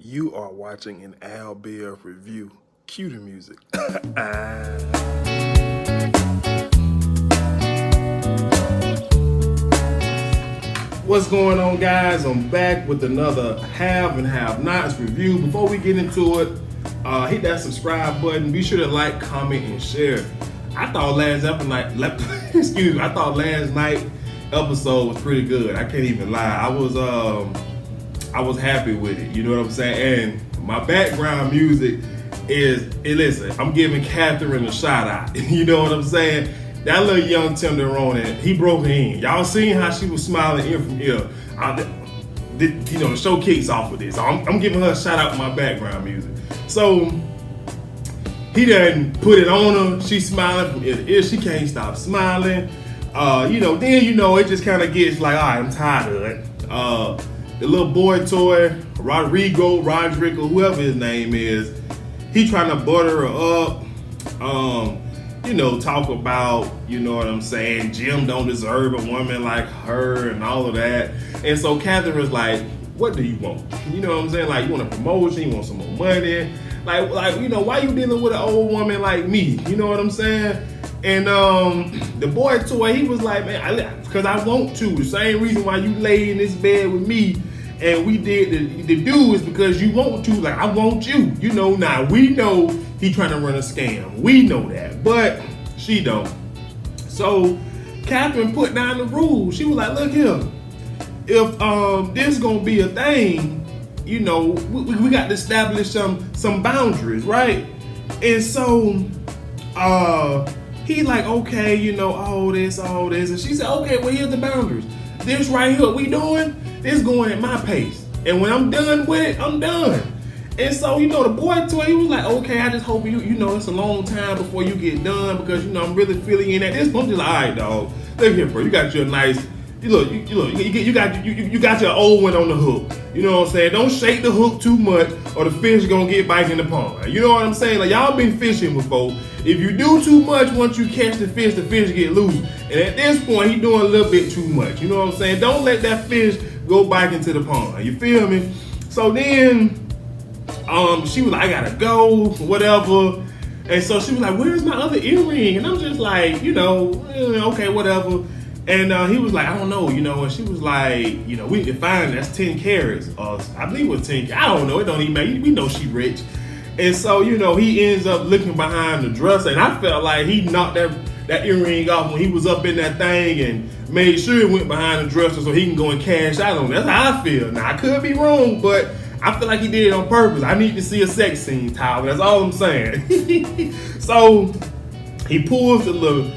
You are watching an Al Bear review. Cue the music. What's going on, guys? I'm back with another Have and Have Nots review. Before we get into it, hit that subscribe button. Be sure to like, comment, and share. I thought last night episode was pretty good. I can't even lie. I was happy with it. You know what I'm saying? And my background music is, listen, I'm giving Katherine a shout out. You know what I'm saying? That little young tenderoni, he broke in. Y'all seen how she was smiling ear from ear. The show kicks off with this. So I'm giving her a shout out with my background music. So he done put it on her. She's smiling from ear to ear. She can't stop smiling. It just kind of gets like, all right, I'm tired of it. The little boy toy, Roderigo, whoever his name is, he trying to butter her up. Talk about, you know what I'm saying, Jim don't deserve a woman like her and all of that. And so Catherine's like, what do you want? You know what I'm saying? Like, you want a promotion, you want some more money. Why you dealing with an old woman like me? You know what I'm saying? And the boy toy, he was like, man, because I want to. The same reason why you lay in this bed with me and we did the do is because you want to. Like, I want you. Now we know he trying to run a scam. We know that, but she don't. So Katherine put down the rules. She was like, look here, if this gonna be a thing, we got to establish some boundaries, right? And so he like, okay, all this. And she said, okay, well, here's the boundaries. This right here, we doing, this going at my pace. And when I'm done with it, I'm done. And so, the boy toy, he was like, okay, I just hope it's a long time before you get done because, I'm really feeling in at this point. I'm just like, all right, dog, look here, bro, you got your nice, you got your old one on the hook. You know what I'm saying? Don't shake the hook too much or the fish gonna get back in the pond. You know what I'm saying? Like, y'all been fishing before. If you do too much, once you catch the fish get loose. And at this point, he doing a little bit too much. You know what I'm saying? Don't let that fish go back into the pond. You feel me? So then, she was like, I gotta go, whatever. And so she was like, where's my other earring? And I'm just like, okay, whatever. And he was like, I don't know, and she was like, we need to find that's 10 carats. I believe it was 10. I don't know, it don't even matter. We know she rich. And so, he ends up looking behind the dresser, and I felt like he knocked that earring off when he was up in that thing and made sure it went behind the dresser so he can go and cash out on it. That's how I feel. Now, I could be wrong, but I feel like he did it on purpose. I need to see a sex scene, Tyler. That's all I'm saying. So he pulls the little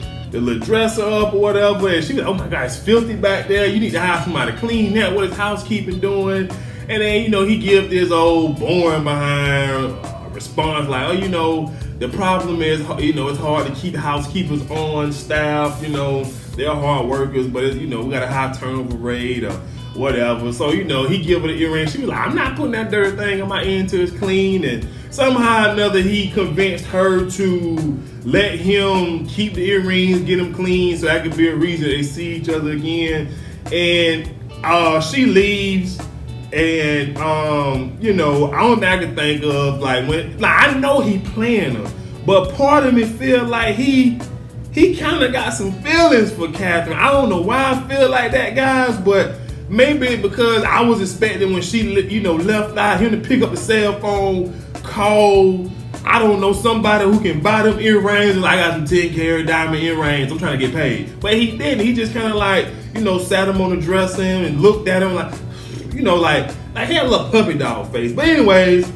dresser up or whatever, and she was, oh my God, it's filthy back there. You need to have somebody clean that. What is housekeeping doing? And then, he gives this old boring behind response like, the problem is, it's hard to keep housekeepers on staff. They're hard workers, but we got a high turnover rate or whatever. So, he give her the earring. She was like, I'm not putting that dirty thing on my end till it's clean. And somehow or another, he convinced her to let him keep the earrings, get them clean, so that could be a reason they see each other again. And she leaves. And I don't think I can think of I know he playing her, but part of me feel like he kind of got some feelings for Katherine. I don't know why I feel like that, guys, but maybe because I was expecting when she left out him to pick up the cell phone, call, I don't know, somebody who can buy them earrings. And I got some 10-carat diamond earrings. I'm trying to get paid, but he didn't. He just kind of sat him on the dresser and looked at him like. He had a little puppy dog face. But anyways,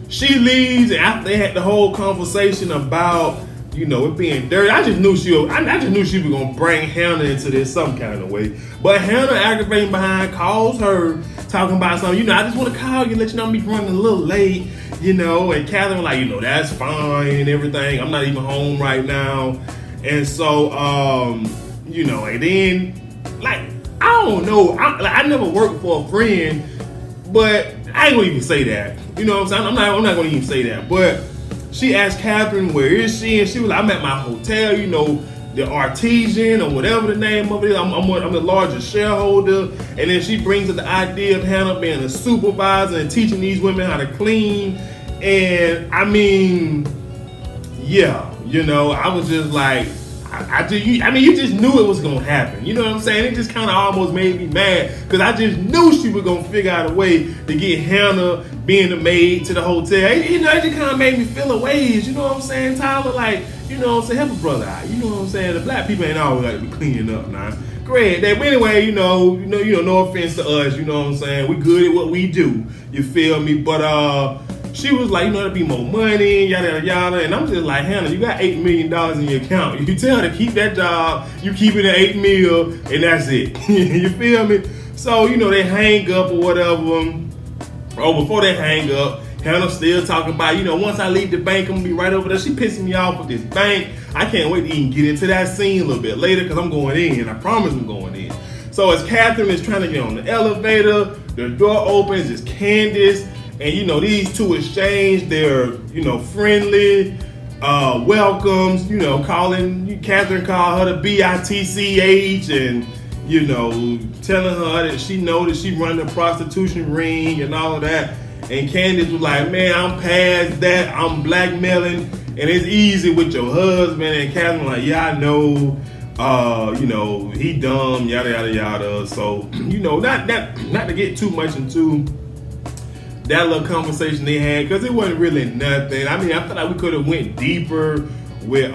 she leaves, and after they had the whole conversation about, it being dirty, I just knew she was gonna bring Hannah into this some kind of way. But Hannah aggravating behind calls her, talking about something, I just want to call you, let you know I'm running a little late, and Katherine like, that's fine and everything. I'm not even home right now. And so, and then, I don't know. I never worked for a friend, but I ain't gonna even say that. You know what I'm saying? I'm not gonna even say that. But she asked Katherine, where is she? And she was like, I'm at my hotel, the artisan or whatever the name of it is. I'm the largest shareholder. And then she brings up the idea of HAHN being a supervisor and teaching these women how to clean. And I mean, yeah, you know, I was just like, you just knew it was gonna happen. You know what I'm saying? It just kind of almost made me mad because I just knew she was gonna figure out a way to get HAHN being the maid to the hotel. You know, it just kind of made me feel a ways. You know what I'm saying, Tyler? Like, you know what I'm saying? Help a brother out. You know what I'm saying? The black people ain't always got to be cleaning up now. Great. But anyway, you know, no offense to us. You know what I'm saying? We good at what we do. You feel me? But she was like, you know, there'll be more money, yada, yada, yada. And I'm just like, HAHN, you got $8 million in your account. You tell her to keep that job, you keep it at $8 million, and that's it. You feel me? So, you know, they hang up or whatever. Oh, before they hang up, HAHN still talking about, you know, once I leave the bank, I'm gonna be right over there. She pissing me off with this bank. I can't wait to even get into that scene a little bit later because I'm going in. I promise I'm going in. So as Katherine is trying to get on the elevator, the door opens, it's Candice. And, you know, these two exchange their, you know, friendly welcomes, you know, Katherine called her the B-I-T-C-H and, you know, telling her that she know that she run the prostitution ring and all of that. And Candice was like, man, I'm past that. I'm blackmailing and it's easy with your husband. And Katherine was like, yeah, I know. You know, he dumb, yada, yada, yada. So, you know, not to get too much into that little conversation they had, because it wasn't really nothing. I mean, I feel like we could have went deeper with,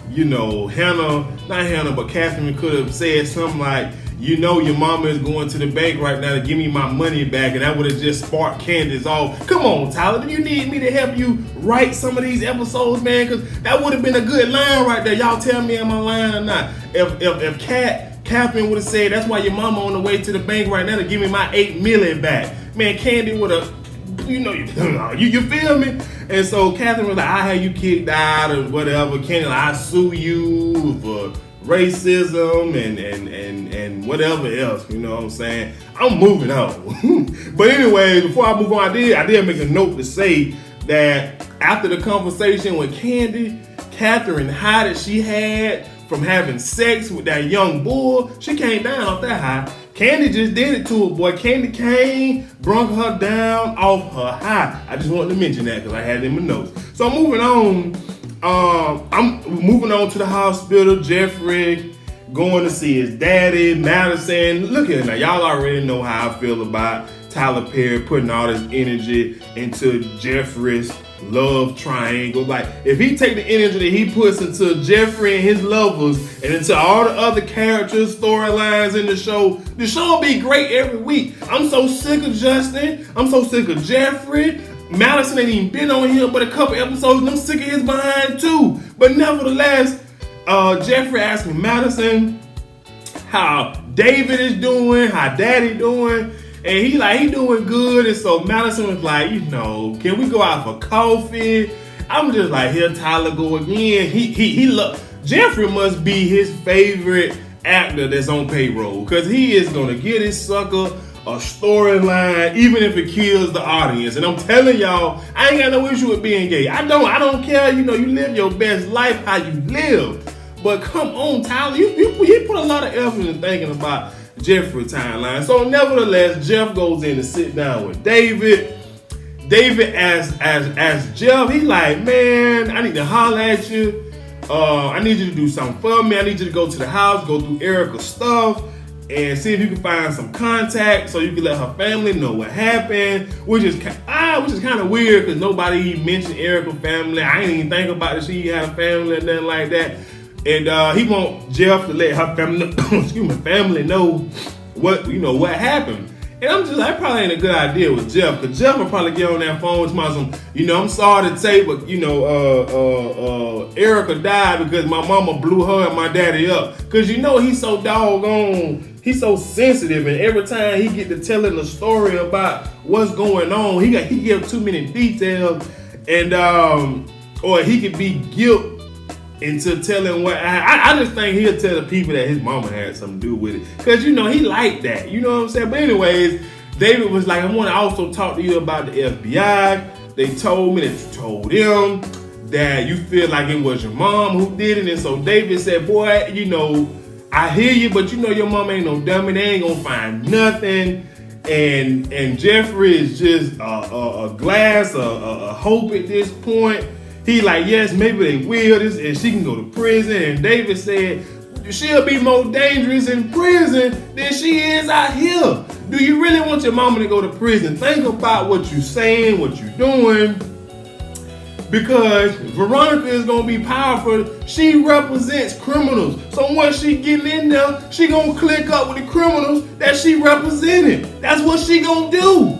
you know, but Katherine could have said something like, you know, your mama is going to the bank right now to give me my money back, and that would have just sparked Candice off. Come on, Tyler, do you need me to help you write some of these episodes, man? Because that would have been a good line right there. Y'all tell me am I lying or not? If Katherine would have said, that's why your mama on the way to the bank right now to give me my $8 million back. Man, Candy would have, you know, you feel me? And so Katherine was like, I have you kicked out or whatever. Candy, like, I sue you for racism and whatever else. You know what I'm saying? I'm moving on. But anyway, before I move on, I did make a note to say that after the conversation with Candy, Katherine high that she had from having sex with that young bull, she came down off that high. Candy just did it to her, boy. Candy came, brung her down off her high. I just wanted to mention that because I had it in my notes. So I'm moving on. I'm moving on to the hospital. Jeffrey going to see his daddy, Madison. Look at it now. Y'all already know how I feel about Tyler Perry putting all this energy into Jeffrey's love triangle. Like, if he take the energy that he puts into Jeffrey and his lovers and into all the other characters, storylines in the show will be great every week. I'm so sick of Justin. I'm so sick of Jeffrey. Madison ain't even been on here but a couple episodes and I'm sick of his behind too. But nevertheless, Jeffrey asking Madison how David is doing, how Daddy doing. And he doing good. And so Madison was like, you know, can we go out for coffee? I'm just like, here Tyler go again. He look, Jeffrey must be his favorite actor that's on payroll, because he is gonna get his sucker a storyline, even if it kills the audience. And I'm telling y'all, I ain't got no issue with being gay. I don't care, you know, you live your best life how you live. But come on, Tyler, you put a lot of effort in thinking about Jeffrey timeline. So nevertheless, Jeff goes in to sit down with David. David asks Jeff, he's like, man, I need to holler at you. I need you to do something for me. I need you to go to the house, go through Erica's stuff, and see if you can find some contact so you can let her family know what happened. Which is kind of weird because nobody mentioned Erica's family. I didn't even think about it. She had a family or nothing like that. And he want Jeff to let her family know what happened. And I'm just like, probably ain't a good idea with Jeff, because Jeff will probably get on that phone to some, you know, I'm sorry to say, but you know, Erica died because my mama blew her and my daddy up. Because you know he's so doggone, he's so sensitive, and every time he get to telling a story about what's going on, he give too many details, and or he could be guilt into telling what I just think he'll tell the people that his mama had something to do with it, because you know he liked that, you know what I'm saying. But anyways, David was like, I want to also talk to you about the FBI. They told me that you told them that you feel like it was your mom who did it. And so David said, boy, you know, I hear you, but you know your mom ain't no dummy. They ain't gonna find nothing. And Jeffrey is just a glass of hope at this point. He like, yes, maybe they will, and she can go to prison. And David said, she'll be more dangerous in prison than she is out here. Do you really want your mama to go to prison? Think about what you're saying, what you're doing. Because Veronica is going to be powerful. She represents criminals. So once she getting in there, she going to click up with the criminals that she represented. That's what she going to do.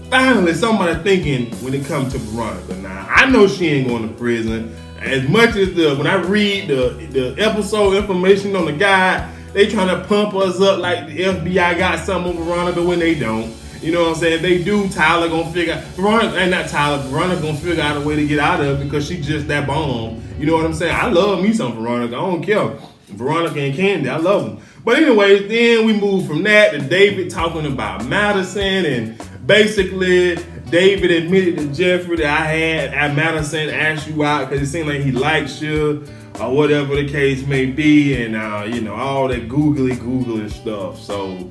Finally, somebody thinking when it comes to Veronica. Now, I know she ain't going to prison. As much as when I read the episode information on the guide, they trying to pump us up like the FBI got something on Veronica when they don't. You know what I'm saying? If they do, Tyler gonna figure out, Veronica gonna figure out a way to get out of it because she just that bomb. You know what I'm saying? I love me some Veronica. I don't care. Veronica and Candy, I love them. But anyways, then we move from that to David talking about Madison, and basically David admitted to Jeffrey that I had Madison ask you out because it seemed like he likes you or whatever the case may be, and you know, all that googly stuff. So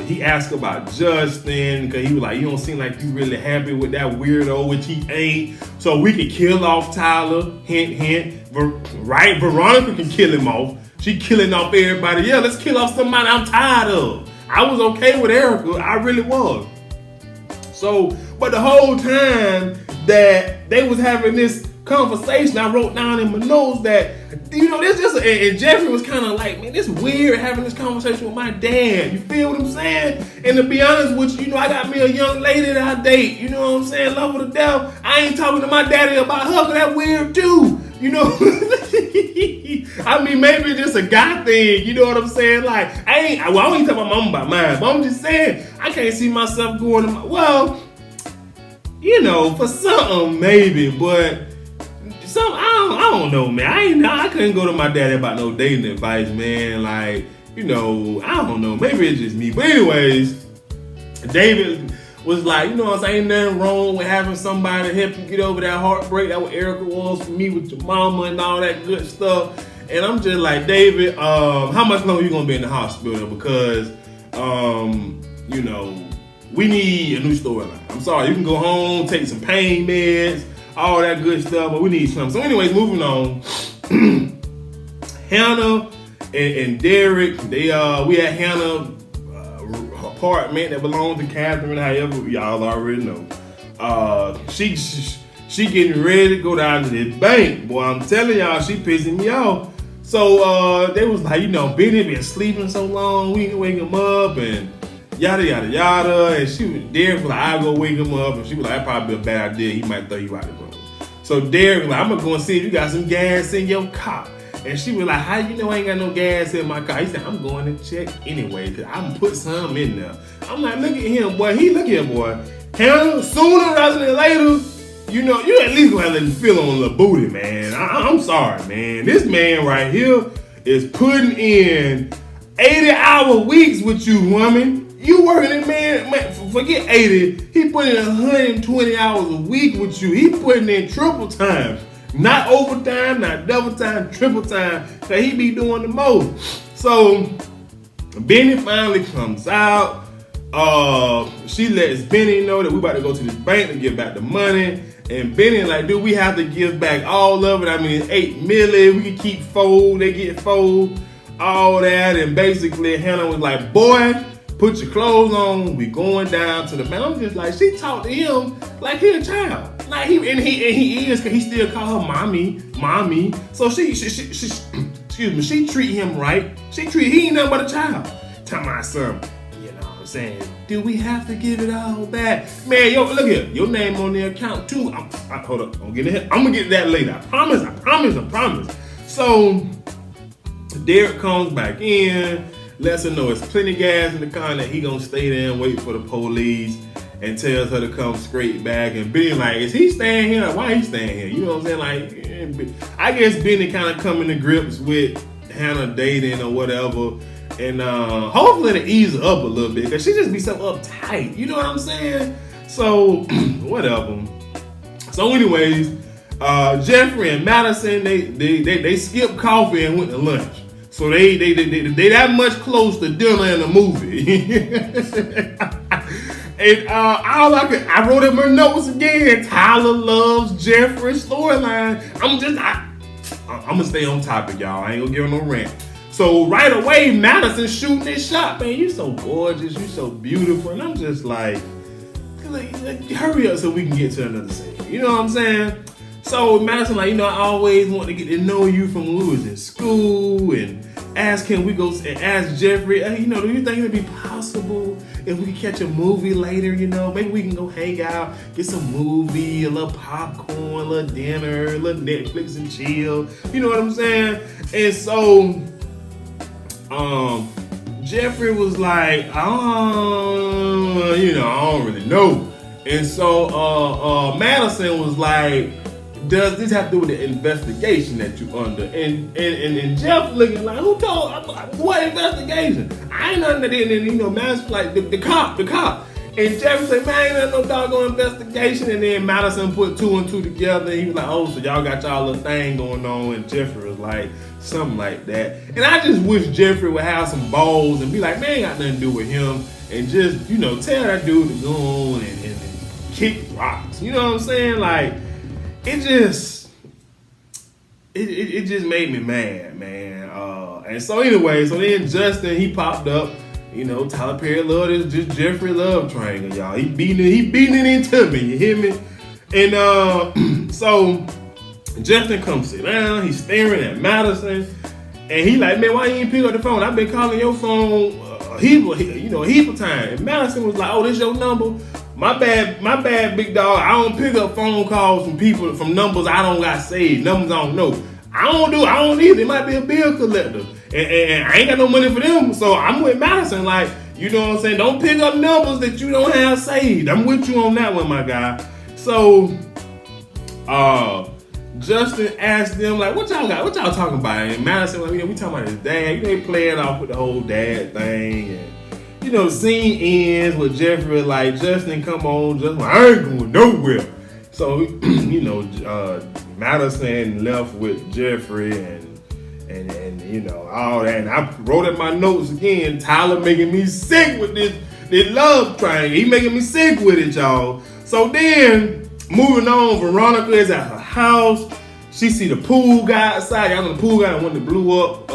he asked about Justin because he was like, you don't seem like you really happy with that weirdo, which he ain't. So we could kill off Tyler, hint, hint. Right? Veronica can kill him off. She killing off everybody. Yeah, let's kill off somebody I'm tired of. I was okay with Erica. I really was. So, but the whole time that they was having this conversation, I wrote down in my notes that, you know, this just, and Jeffrey was kind of like, man, this weird having this conversation with my dad. You feel what I'm saying? And to be honest with you, you know, I got me a young lady that I date. You know what I'm saying? Love her to death. I ain't talking to my daddy about her because that's weird too. You know, I mean, maybe it's just a guy thing. You know what I'm saying? Like, I ain't talking about my mom about mine, but I'm just saying, I can't see myself going to well, you know, for something maybe, but I don't know, man. I couldn't go to my daddy about no dating advice, man. Like, you know, I don't know. Maybe it's just me. But anyways, David was like, you know what I'm saying? Ain't nothing wrong with having somebody help you get over that heartbreak. That what Erica was for me with your mama and all that good stuff. And I'm just like, David, how much longer you gonna be in the hospital? Because, you know, we need a new storyline. I'm sorry, you can go home, take some pain meds, all that good stuff, but we need something. So anyways, moving on. Hannah and Derek, we had Hannah apartment that belongs to Katherine, however y'all already know. She getting ready to go down to this bank. Boy, I'm telling y'all, she pissing me off. So they was like, you know, Bennie been sleeping so long, we can wake him up and yada yada yada. And Derek was like, I'll go wake him up, and she was like, that'd probably be a bad idea. He might throw you out the room. So Derek was like, I'm gonna go and see if you got some gas in your car. And she was like, how you know I ain't got no gas in my car? He said, I'm going to check anyway, because I'm going to put some in there. I'm like, look at him, boy. Look here, boy. Hannah, sooner rather than later, you know, you at least going to let him feel on the booty, man. I'm sorry, man. This man right here is putting in 80-hour weeks with you, woman. You working it, man, forget 80. He putting in 120 hours a week with you. He putting in triple time. Not overtime, not double time, triple time, cause he be doing the most. So Bennie finally comes out. She lets Bennie know that we about to go to this bank to give back the money. And Bennie like, dude, we have to give back all of it. I mean, it's $8 million. We can keep 4. They get 4. All that. And basically, Hannah was like, boy, put your clothes on. We going down to the bank. I'm just like, she talked to him like he a child. Like he is, cause he still call her mommy. So she excuse me, she treat him right. He ain't nothing but a child. Tell my son, you know what I'm saying? Do we have to give it all back? Man, yo, look here, your name on the account too. Hold up, I'm gonna get that later. I promise. So Derek comes back in, lets her know it's plenty gas in the car, that he gonna stay there and wait for the police. And tells her to come straight back. And Bennie like, is he staying here? Why he staying here? You know what I'm saying? Like, I guess Bennie kind of coming to grips with Hannah dating or whatever. And hopefully to ease her up a little bit, because she just be so uptight. You know what I'm saying? So, whatever. So anyways, Jeffrey and Madison, they skipped coffee and went to lunch. So they that much close to dinner and a movie. And I wrote in my notes again. Tyler loves Jeffrey's storyline. I'm gonna stay on topic, y'all. I ain't gonna give no rant. So right away, Madison shooting this shot. Man, you so gorgeous, you so beautiful, and I'm just like, hurry up so we can get to another scene. You know what I'm saying? So Madison, like, I always want to get to know you from when we was in school, and ask Jeffrey, hey, do you think it'd be possible if we could catch a movie later? Maybe we can go hang out, get some movie, a little popcorn, a little dinner, a little Netflix and chill. You know what I'm saying? And so, Jeffrey was like, I don't really know. And so, Madison was like, does this have to do with the investigation that you under? And Jeff looking like, who told? What investigation? I ain't nothing that didn't. Madison like the cop. And Jeff said, man, ain't no doggone investigation. And then Madison put 2 and 2 together. And he was like, oh, so y'all got y'all little thing going on. And Jeffrey was like, something like that. And I just wish Jeffrey would have some balls and be like, man, ain't got nothing to do with him. And just, tell that dude to go on and kick rocks. You know what I'm saying? Like, it just made me mad, man. And so anyway, then Justin, he popped up. Tyler Perry loved this just Jeffrey love triangle, y'all. He beating it into me. You hear me? And so Justin comes sit down. He's staring at Madison, and he like, man, why you ain't pick up the phone? I've been calling your phone a heap of time. And Madison was like, oh, this your number? My bad, big dog. I don't pick up phone calls from people from numbers I don't got saved, numbers I don't know. I don't either. It might be a bill collector, and I ain't got no money for them. So I'm with Madison, like, you know what I'm saying. Don't pick up numbers that you don't have saved. I'm with you on that one, my guy. So, Justin asked them like, what y'all got? What y'all talking about? And Madison, like, we talking about his dad. They playing off with the whole dad thing, and. The scene ends with Jeffrey like, Justin, come on, Justin, I ain't going nowhere. So, Madison left with Jeffrey and all that. And I wrote in my notes again, Tyler making me sick with this love triangle. He making me sick with it, y'all. So then, moving on, Veronica is at her house. She see the pool guy outside. Y'all know the pool guy, the one that blew up,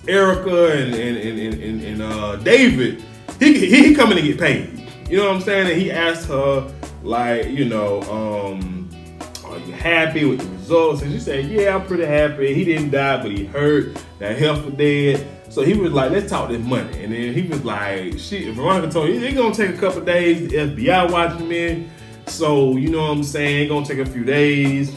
Erica and David, he coming to get paid. You know what I'm saying? And he asked her, like, are you happy with the results? And she said, yeah, I'm pretty happy. He didn't die, but he hurt. That health was dead. So he was like, let's talk this money. And then he was like, Veronica told him, it's gonna take a couple days. The FBI watching me. So, you know what I'm saying? It's gonna take a few days.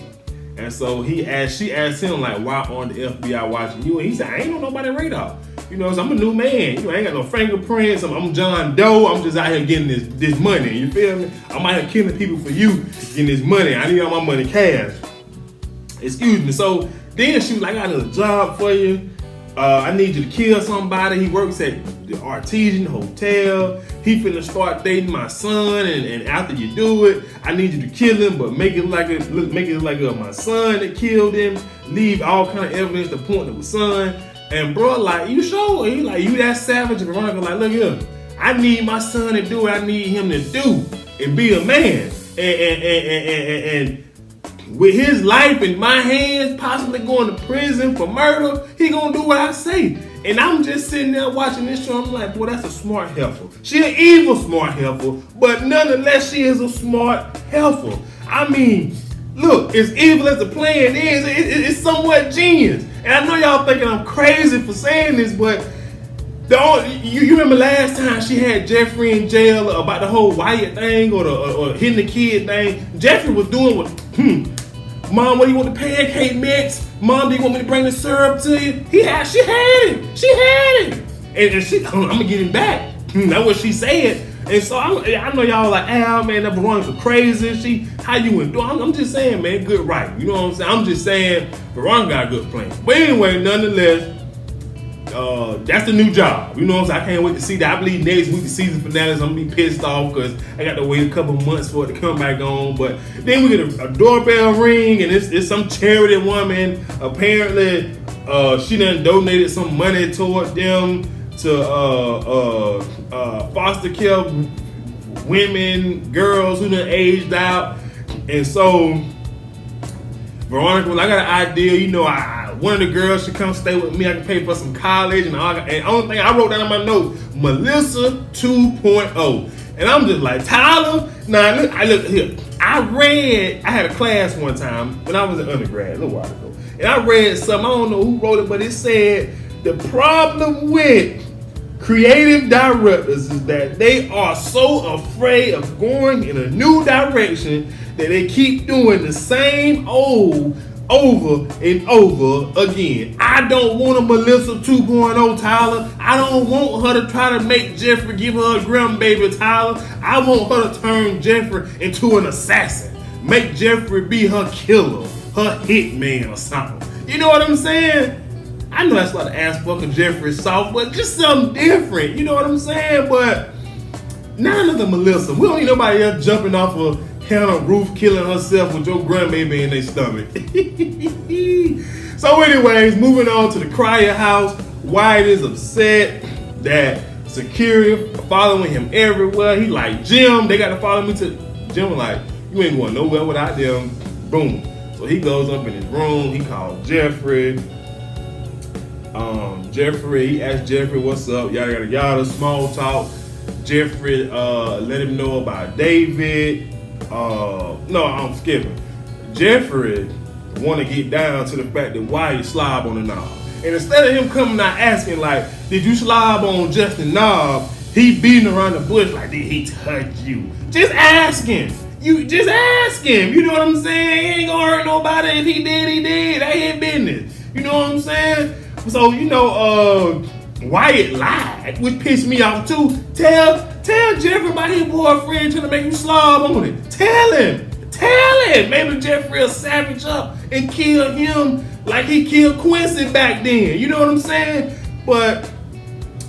And so she asked him, like, why aren't the FBI watching you? And he said, I ain't on nobody's radar. So I'm a new man. I ain't got no fingerprints. I'm John Doe. I'm just out here getting this money. You feel me? I'm out here killing people for you, getting this money. I need all my money cash. Excuse me. So then she was like, I got another job for you. I need you to kill somebody. He works at the Artesian Hotel. He finna start dating my son, and after you do it, I need you to kill him, but make it like my son that killed him. Leave all kind of evidence to point to my son. And bro, like, you sure? He like, you that savage? And Veronica like, look here, I need my son to do what I need him to do and be a man. And with his life in my hands, possibly going to prison for murder, he gonna do what I say. And I'm just sitting there watching this show. I'm like, boy, that's a smart heifer. She an evil smart heifer, but nonetheless, she is a smart heifer. I mean, look, as evil as the plan is, it's somewhat genius. And I know y'all thinking I'm crazy for saying this, but you remember last time she had Jeffrey in jail about the whole Wyatt thing or hitting the kid thing? Jeffrey was doing what, Mom, what do you want the pancake mix? Mom, do you want me to bring the syrup to you? She had it. And I'm gonna get him back. That's what she said. And so I know y'all like, man, that Veronica crazy. How you went? I'm just saying, man, good right. You know what I'm saying? I'm just saying, Veronica got a good plan. But anyway, nonetheless, that's the new job. You know what I'm saying? I can't wait to see that. I believe next week the season finale is gonna be pissed off because I got to wait a couple months for it to come back on. But then we get a doorbell ring, and it's some charity woman. Apparently, she done donated some money toward them to foster care women, girls who done aged out. And so Veronica, well, I got an idea, you know, one of the girls should come stay with me. I can pay for some college, and the only thing I wrote down in my notes, Melissa 2.0. And I'm just like, Tyler, nah, look here. I had a class one time when I was an undergrad, a little while ago. And I read something, I don't know who wrote it, but it said, the problem with creative directors is that they are so afraid of going in a new direction that they keep doing the same old over and over again. I don't want a Melissa 2.0, Tyler. I don't want her to try to make Jeffrey give her a grandbaby, Tyler. I want her to turn Jeffrey into an assassin. Make Jeffrey be her killer, her hitman or something. You know what I'm saying? I know that's a lot of ass fucking Jeffrey soft, but just something different. You know what I'm saying? But none of the Melissa. We don't need nobody else jumping off a HAHN roof, killing herself with your grandbaby in their stomach. So anyways, moving on to the Cryer house. Wyatt is upset that security are following him everywhere. He like, Jim, they got to follow me to... Jim was like, you ain't going nowhere without them. Boom. So he goes up in his room. He calls Jeffrey. He asked Jeffrey, what's up? Yada, yada, yada. Small talk. Jeffrey let him know about David. No, I'm skipping. Jeffrey want to get down to the fact that Wyatt slob on the knob. And instead of him coming out asking, like, did you slob on Justin knob? He beating around the bush like, did he touch you? Just ask him. You just ask him. You know what I'm saying? He ain't gonna hurt nobody. If he did, he did. That ain't business. You know what I'm saying? So, you know, Wyatt lied, which pissed me off too. Tell Jeffrey about his boyfriend trying to make you slob on it. Tell him. Maybe Jeffrey will savage up and kill him like he killed Quincy back then. You know what I'm saying? But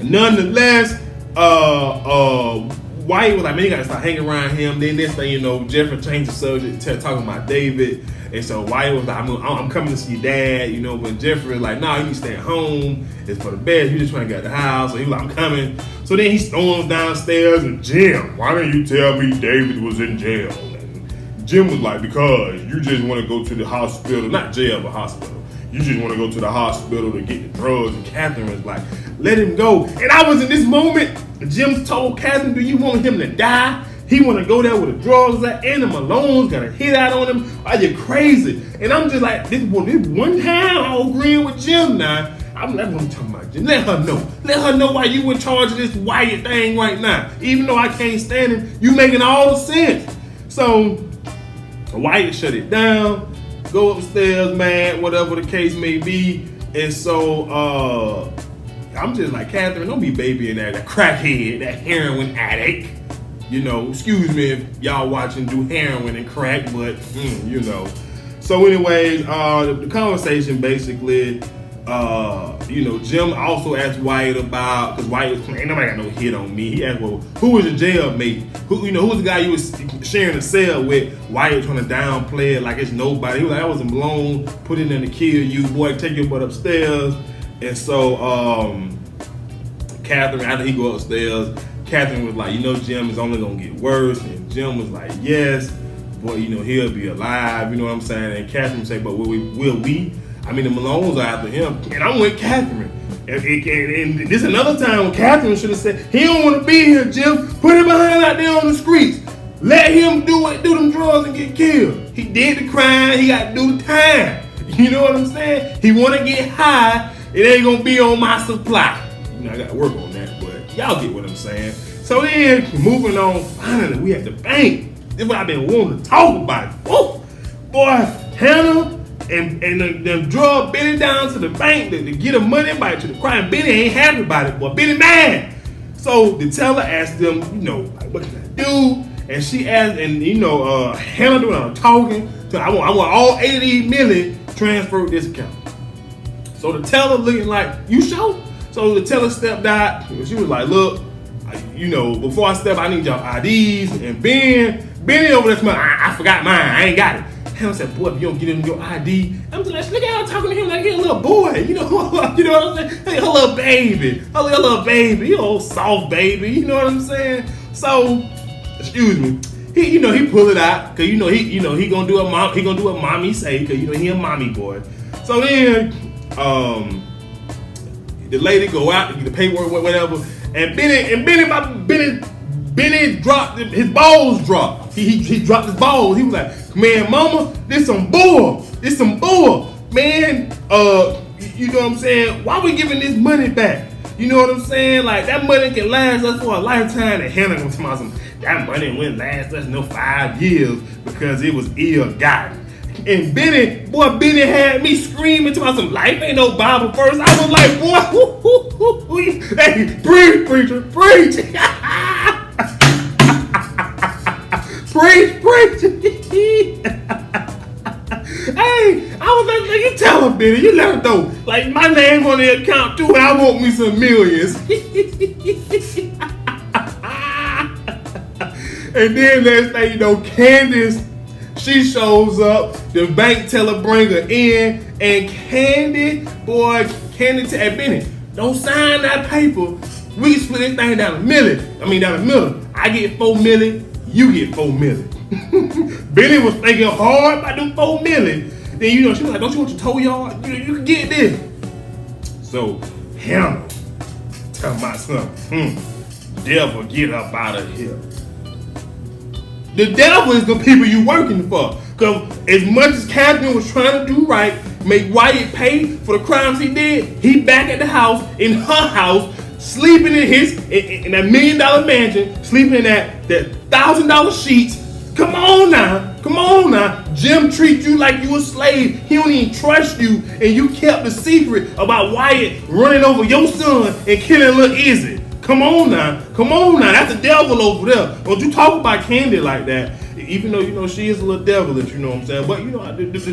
nonetheless, Wyatt was like, man, you gotta start hanging around him. Then next thing you know, Jeffrey changed the subject to talking about David. And so Wyatt was like, I'm coming to see your dad, you know, when Jeffrey was like, nah, you need to stay at home. It's for the best. You just trying to get out the house. So he was like, I'm coming. So then he storms downstairs and Jim, why didn't you tell me David was in jail? And Jim was like, because you just want to go to the hospital, not jail, but hospital. You just want to go to the hospital to get the drugs. And Katherine was like, let him go. And I was in this moment, Jim told Katherine, do you want him to die? He want to go there with the drugs and the Malones got a hit out on him. Are you crazy? And I'm just like, this one time I'm agreeing with Jim now. I'm not going to talk about Jim. Let her know. Let her know why you in charge of this Wyatt thing right now. Even though I can't stand him, you making all the sense. So Wyatt shut it down. Go upstairs, man, whatever the case may be. And so I'm just like, Katherine, don't be babying that crackhead, that heroin addict. You know, excuse me if y'all watching do heroin and crack, but you know. So anyways, the conversation basically, you know, Jim also asked Wyatt about, because Wyatt was ain't nobody got no hit on me. He asked, well, who was your jailmate? Who, you know, who's the guy you was sharing a cell with? Wyatt trying to downplay it like it's nobody. He was like, I wasn't blown, put it in to kill you, boy, take your butt upstairs. And so Katherine, after he go upstairs, Katherine was like, you know, Jim is only gonna get worse. And Jim was like, yes, but you know, he'll be alive, you know what I'm saying? And Katherine said, but will we? I mean, the Malones are after him. And I'm with Katherine. And this is another time when Katherine should have said, he don't want to be here, Jim. Put him behind out there on the streets. Let him do them drugs and get killed. He did the crime, he got to do the time. You know what I'm saying? He want to get high, it ain't going to be on my supply. You know, I got to work on that, but y'all get what I'm saying. So then, moving on, finally, we at the bank. This is what I've been wanting to talk about. Woo! Boy, HAHN and the drug Bennie down to the bank to get a money back to the crime. Bennie ain't happy about it, boy. Bennie mad. So the teller asked them, you know, like, what can I do? And she asked, and you know, HAHN doing talking. So I want all 80 million transferred to this account. So the teller looking like, you sure? So the teller stepped out. She was like, look, before I step, I need y'all IDs. And Bennie over there smiling, I forgot mine. I ain't got it. Hannah said, boy, if you don't get him your ID, I'm just like, look at her talking to him like he's a little boy. You know what I'm saying? Hey, her little baby. Her little baby. You know, soft baby. You know what I'm saying? So, excuse me. He pull it out, cause he gonna do what mommy say, cause he a mommy boy. So then, the lady go out to get the paperwork, whatever, and Bennie dropped his balls. He dropped his balls. He was like, man, mama, this some bull, man. You know what I'm saying? Why we giving this money back? You know what I'm saying? Like, that money can last us for a lifetime. And Hannah gonna tell me that money wouldn't last us no 5 years because it was ill-gotten. And Bennie had me screaming to myself, life ain't no Bible verse. I was like, boy, hey, preach, preacher, preach. Preach. Hey, I was like, you tell her, Bennie, you let her know. Like, my name on the account too, and I want me some millions. And then next thing you know, Candice, she shows up, the bank teller bring her in, and Candy tell Bennie, don't sign that paper. We split this thing down the middle. I get 4 million, you get 4 million. Bennie was thinking hard about them 4 million. Then she was like, don't you want your tow yard? You can get this. So Hannah tell my son, devil, get up out of here. The devil is the people you working for. Because as much as Katherine was trying to do right, make Wyatt pay for the crimes he did, he back at the house, in her house, sleeping in that $1 million mansion, sleeping in that $1,000 sheets. Come on now. Jim treats you like you a slave. He don't even trust you, and you kept the secret about Wyatt running over your son and killing little Izzy. Come on now. That's the devil over there. Don't you talk about Candy like that. Even though, she is a little devilish, you know what I'm saying? But,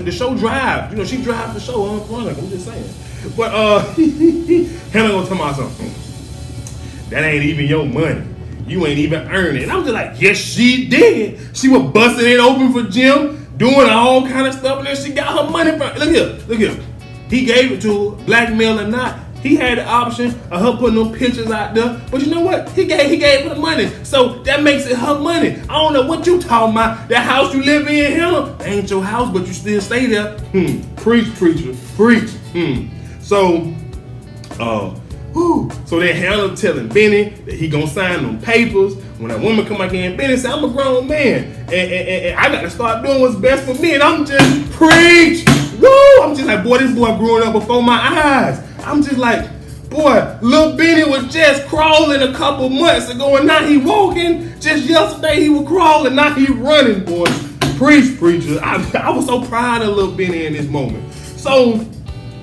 the show drives. She drives the show on Veronica, I'm just saying. But, Hannah gonna tell me something. That ain't even your money. You ain't even earned it. And I was just like, yes, she did. She was busting it open for Jim, doing all kind of stuff, and then she got her money from. Look here. He gave it to her, blackmail or not. He had the option of her putting them pictures out there, but you know what? He gave her the money, so that makes it her money. I don't know what you talking about. That house you live in here, that ain't your house, but you still stay there. Preach, preacher, preach. So then Hannah telling Bennie that he gonna sign them papers. When that woman come back in, Bennie said, I'm a grown man, and I got to start doing what's best for me. And I'm just preach. Woo! I'm just like, boy, this boy growing up before my eyes. I'm just like, boy, little Bennie was just crawling a couple months ago, and now he walking. Just yesterday he was crawling, now he running, boy. Preach, preacher. I was so proud of little Bennie in this moment. So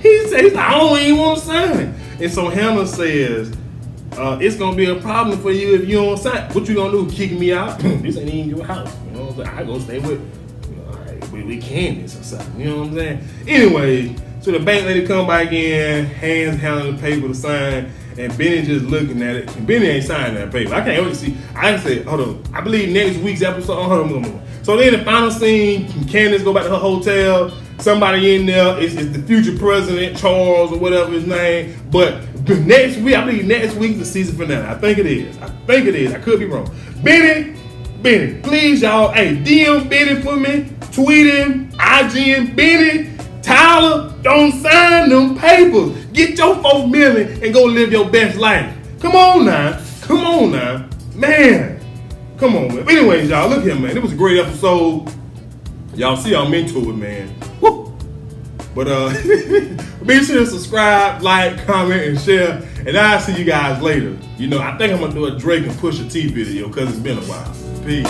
he says, I don't even want to sign. And so Hannah says, it's going to be a problem for you if you don't sign. What you going to do, kick me out? This ain't even your house. You know what I'm saying? I go stay with Candice or something. You know what I'm saying? Anyway, so the bank lady come back in, hands Hannah the paper to sign, and Bennie just looking at it. And Bennie ain't signing that paper. I can't really see. I said, hold on. I believe next week's episode. Hold on. So then the final scene, Candice go back to her hotel. Somebody in there is the future president, Charles or whatever his name. But next week, I believe next week's the season finale. I think it is. I could be wrong. Bennie, please y'all, hey, DM Bennie for me. Tweet him, IG Bennie. Tyler, don't sign them papers. Get your 4 million and go live your best life. Come on now. Man. Come on, man. But anyways, y'all, look here, man. It was a great episode. Y'all see I'm into it, man. Woo! But be sure to subscribe, like, comment, and share. And I'll see you guys later. I think I'm going to do a Drake and Pusha T video because it's been a while. Peace.